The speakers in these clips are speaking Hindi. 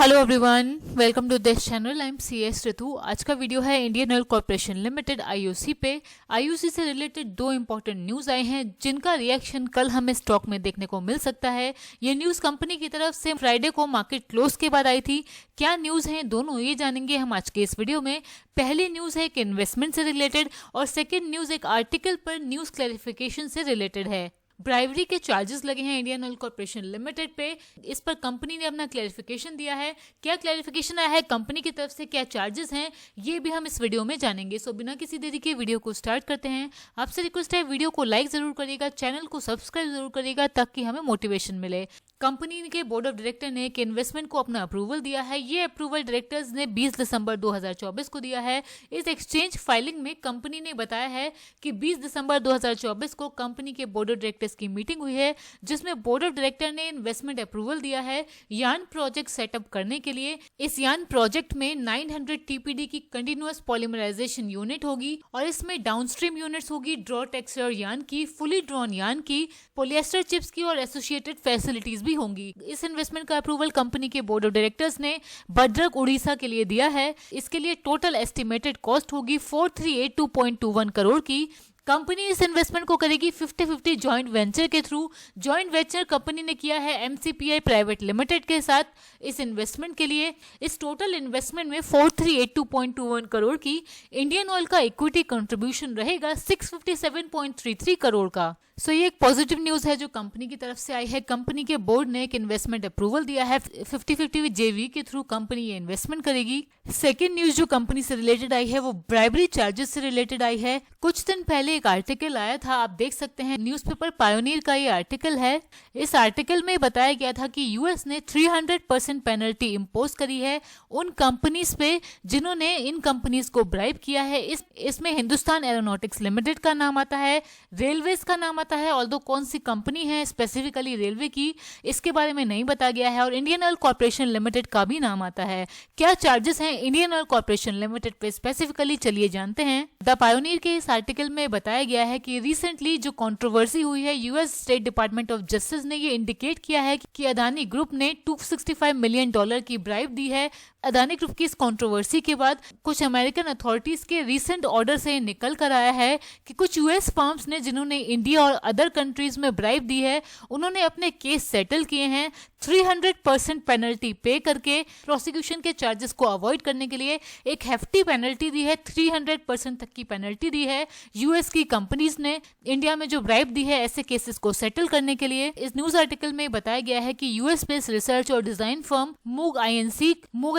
Hello everyone, welcome to this channel. I am CS Ritu. आज का वीडियो है Indian oil corporation limited IOC पे। IOC से रिलेटेड दो इंपॉर्टेंट न्यूज़ आए हैं जिनका रिएक्शन कल हमें स्टॉक में देखने को मिल सकता है। ये न्यूज़ कंपनी की तरफ से फ्राइडे को मार्केट क्लोज के बाद आई थी। क्या न्यूज़ है दोनों, ये जानेंगे हम आज के इस वीडियो में। पहली न्यूज़ है एक इन्वेस्टमेंट से रिलेटेड और सेकेंड न्यूज़ एक आर्टिकल पर न्यूज़ क्लैरिफिकेशन से रिलेटेड है। ब्राइवरी के चार्जेस लगे हैं इंडियन ऑयल कॉर्पोरेशन लिमिटेड पे। इस पर कंपनी ने अपना क्लैरिफिकेशन दिया है। क्या क्लैरिफिकेशन आया है कंपनी की तरफ से, क्या चार्जेस हैं, ये भी हम इस वीडियो में जानेंगे। सो बिना किसी देरी के वीडियो को स्टार्ट करते हैं। आपसे रिक्वेस्ट है वीडियो को लाइक जरूर करिएगा, चैनल को सब्सक्राइब जरूर करिएगा ताकि हमें मोटिवेशन मिले। कंपनी के बोर्ड ऑफ डायरेक्टर ने एक इन्वेस्टमेंट को अपना अप्रूवल दिया है। ये अप्रूवल डायरेक्टर्स ने 20 दिसंबर 2024 को दिया है। इस एक्सचेंज फाइलिंग में कंपनी ने बताया है कि 20 दिसंबर 2024 को कंपनी के बोर्ड ऑफ डायरेक्टर्स की मीटिंग हुई है जिसमें बोर्ड ऑफ डायरेक्टर ने इन्वेस्टमेंट अप्रूवल दिया है यान प्रोजेक्ट सेटअप करने के लिए। इस यान प्रोजेक्ट में 900 TPD की कंटिन्यूअस पॉलीमराइजेशन यूनिट होगी और इसमें डाउनस्ट्रीम यूनिट्स होगी ड्रॉ टेक्सचर यान की, फुली ड्रॉन यान की, पॉलिएस्टर चिप्स की और एसोसिएटेड फैसिलिटीज भी होंगी। इस इन्वेस्टमेंट का अप्रूवल कंपनी के बोर्ड ऑफ डायरेक्टर्स ने भद्रक उड़ीसा के लिए दिया है। इसके लिए टोटल एस्टिमेटेड कॉस्ट होगी 4382.21 करोड़ की। कंपनी इस इन्वेस्टमेंट को करेगी 50-50 जॉइंट वेंचर के थ्रू। जॉइंट वेंचर कंपनी ने किया है MCPI प्राइवेट लिमिटेड के साथ इस इन्वेस्टमेंट के लिए। इस टोटल इन्वेस्टमेंट में 4382.21 करोड़ की इंडियन ऑयल का इक्विटी कंट्रीब्यूशन रहेगा 657.33 करोड़ का। सो ये एक पॉजिटिव न्यूज है जो कंपनी की तरफ से आई है। कंपनी के बोर्ड ने एक इन्वेस्टमेंट अप्रूवल दिया है। 50-50 JV के थ्रू कंपनी ये इन्वेस्टमेंट करेगी। सेकेंड न्यूज जो कंपनी से रिलेटेड आई है वो ब्राइबरी चार्जेस से रिलेटेड आई है। कुछ दिन पहले एक आर्टिकल आया था, आप देख सकते हैं, न्यूज़पेपर पायोनियर का ये आर्टिकल है। इस आर्टिकल में बताया गया था कि यूएस ने 300% पेनल्टी इम्पोज करी है उन कंपनीज पे जिन्होंने इन कंपनीज को ब्राइब किया है। इसमें हिंदुस्तान एरोनॉटिक्स लिमिटेड का नाम आता है, रेलवेज का नाम आता है, ऑल्दो कौन सी कंपनी है स्पेसिफिकली रेलवे की इसके बारे में नहीं बताया गया है, और इंडियन ऑयल कॉर्पोरेशन लिमिटेड का भी नाम आता है। क्या चार्जेस हैं इंडियन ऑयल कॉर्पोरेशन लिमिटेड पे स्पेसिफिकली, चलिए जानते हैं। द पायोनियर के इस आर्टिकल में बताया गया है कि रिसेंटली जो कंट्रोवर्सी हुई है, US state department of justice ने ये इंडिकेट किया है कि अदानी ग्रुप ने $265 मिलियन की ब्राइब दी है। अदानी ग्रुप की इस कंट्रोवर्सी के बाद कुछ अमेरिकन अथॉरिटीज के रीसेंट ऑर्डर से निकल कर आया है कि कुछ यूएस फर्म्स ने जिन्होंने इंडिया और अदर कंट्रीज में ब्राइब दी है उन्होंने अपने केस सेटल किए हैं 300% पेनल्टी पे करके। प्रोसिक्यूशन के चार्जेस को अवॉइड करने के लिए एक हेफ्टी पेनल्टी दी है, 300% तक की पेनल्टी दी है यूएस की कंपनीज ने इंडिया में जो ब्राइब दी है ऐसे केसेस को सेटल करने के लिए। इस न्यूज आर्टिकल में बताया गया है कि यूएस बेस्ड रिसर्च और डिजाइन फर्म मूग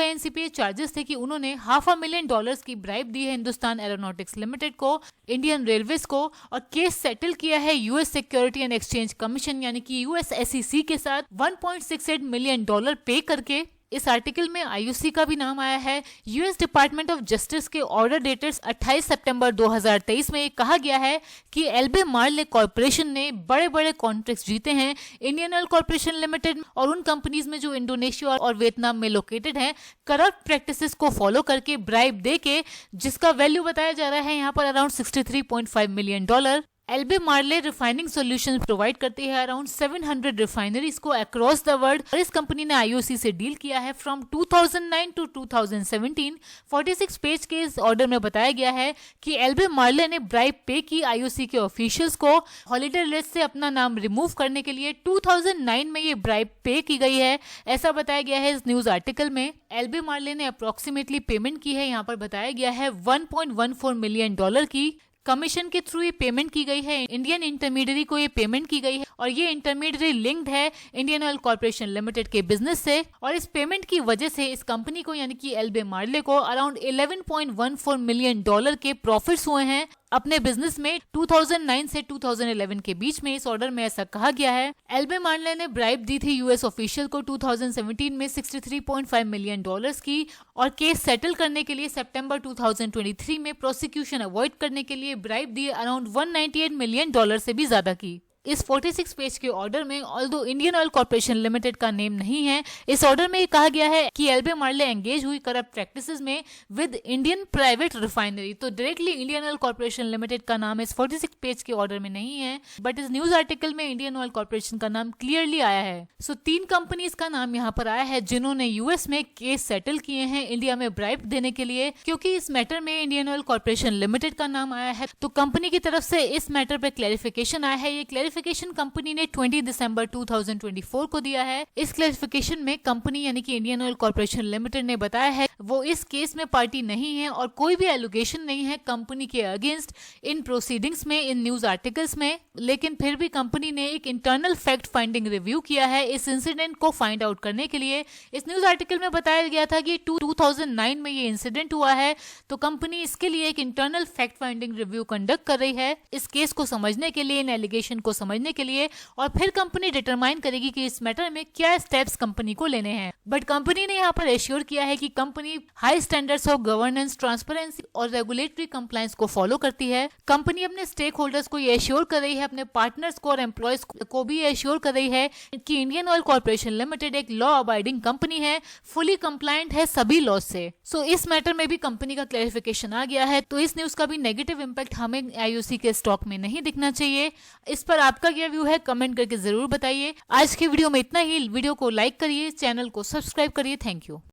INC पे चार्जेस थे कि उन्होंने $500,000 की ब्राइब दी है हिंदुस्तान एरोनॉटिक्स लिमिटेड को, इंडियन रेलवेज को, और केस सेटल किया है US security and exchange commission यानी कि US SEC के साथ $1.68 मिलियन पे करके। इस आर्टिकल में IOC का भी नाम आया है। यूएस डिपार्टमेंट ऑफ जस्टिस के ऑर्डर डेटेड 28 सितंबर 2023 में कहा गया है कि एल्बे मार्ले कॉर्पोरेशन ने बड़े बड़े कॉन्ट्रैक्ट्स जीते हैं इंडियन ऑयल कॉर्पोरेशन लिमिटेड और उन कंपनीज में जो इंडोनेशिया और वियतनाम में लोकेटेड हैं, करप्ट प्रैक्टिसेस को फॉलो करके ब्राइब दे के, जिसका वैल्यू बताया जा रहा है यहाँ पर अराउंड $63.5 मिलियन। एल्बे मार्ले रिफाइनिंग सॉल्यूशंस प्रोवाइड करती है अराउंड 700 रिफाइनरीज को अक्रॉस द वर्ल्ड, और इस कंपनी ने IOC से डील किया है फ्रॉम 2009 टू 2017। 46 पेज के इस ऑर्डर में बताया गया है कि एल्बे मार्ले ने ब्राइब पे की IOC के ऑफिशियल्स को हॉलिडे लिस्ट से अपना नाम रिमूव करने के लिए। 2009 में ये ब्राइब पे की गई है ऐसा बताया गया है इस न्यूज आर्टिकल में। एल्बे मार्ले ने अप्रोक्सीमेटली पेमेंट की है, यहाँ पर बताया गया है $1.14 मिलियन की। कमीशन के थ्रू ये पेमेंट की गई है, इंडियन इंटरमीडियरी को ये पेमेंट की गई है और ये इंटरमीडियरी लिंक्ड है इंडियन ऑयल कॉर्पोरेशन लिमिटेड के बिजनेस से, और इस पेमेंट की वजह से इस कंपनी को यानी कि एल्बे मार्ले को अराउंड $11.14 मिलियन के प्रॉफिट्स हुए हैं अपने बिजनेस में 2009 से 2011 के बीच में। इस ऑर्डर में ऐसा कहा गया है। एल्बे मार्ले ने ब्राइब दी थी यूएस ऑफिशियल को 2017 में $63.5 मिलियन की, और केस सेटल करने के लिए सितंबर 2023 में प्रोसिक्यूशन अवॉइड करने के लिए ब्राइब दी अराउंड $198 मिलियन से भी ज्यादा की। इस 46 पेज के ऑर्डर में although Indian oil corporation limited का नेम नहीं है, इस ऑर्डर में कहा गया है कि एल्बे मार्ले एंगेज हुई करप्ट प्रैक्टिसेस में विद इंडियन प्राइवेट रिफाइनरी। तो directly Indian oil corporation limited का नाम इस 46 पेज के ऑर्डर में नहीं है, बट इस न्यूज आर्टिकल में इंडियन ऑयल कॉर्पोरेशन का नाम क्लियरली आया है। सो 3 कंपनीज का नाम यहाँ पर आया है जिन्होंने यूएस में केस सेटल किए हैं इंडिया में ब्राइब देने के लिए। क्योंकि इस मैटर में इंडियन ऑयल कॉर्पोरेशन लिमिटेड का नाम आया है तो कंपनी की तरफ से इस मैटर पे क्लैरिफिकेशन आया है। ये क्लैरिफिकेशन कंपनी ने 20 दिसंबर 2024 को दिया है। इस क्लैरिफिकेशन में कंपनी यानी कि इंडियन ऑयल कॉर्पोरेशन लिमिटेड ने बताया है वो इस केस में पार्टी नहीं है और कोई भी एलोगेशन नहीं है कंपनी के अगेंस्ट इन प्रोसीडिंग्स में, इन न्यूज आर्टिकल्स में। लेकिन फिर भी कंपनी ने एक इंटरनल फैक्ट फाइंडिंग रिव्यू किया है इस इंसिडेंट को फाइंड आउट करने के लिए। इस न्यूज आर्टिकल में बताया गया था कि 2009 में ये इंसिडेंट हुआ है, तो कंपनी इसके लिए एक internal fact finding review conduct कर रही है इस केस को समझने के लिए, इन एलिगेशन को समझने के लिए, और फिर कंपनी डिटरमाइन करेगी कि इस मैटर में क्या स्टेप्स कंपनी को लेने हैं। बट कंपनी ने यहाँ पर एश्योर किया है कि company high standards of governance, transparency और रेगुलेटरी कंप्लायंस को फॉलो करती है। कंपनी अपने स्टेक होल्डर्स को ये एश्योर कर रही है, अपने पार्टनर्स को और एम्प्लॉयज को भी एश्योर कर रही है कि इंडियन ऑयल कॉर्पोरेशन लिमिटेड एक लॉ अबाइडिंग कंपनी है, फुली कंप्लायंट है सभी लॉ से। सो इस मैटर में भी कंपनी का क्लैरिफिकेशन आ गया है, तो इस न्यूज का भी नेगेटिव इंपैक्ट हमें आईओसी के स्टॉक में नहीं दिखना चाहिए। इस पर आपका क्या व्यू है कमेंट करके जरूर बताइए। आज की वीडियो में इतना ही। वीडियो को लाइक करिए, चैनल को सब्सक्राइब करिए। Thank you.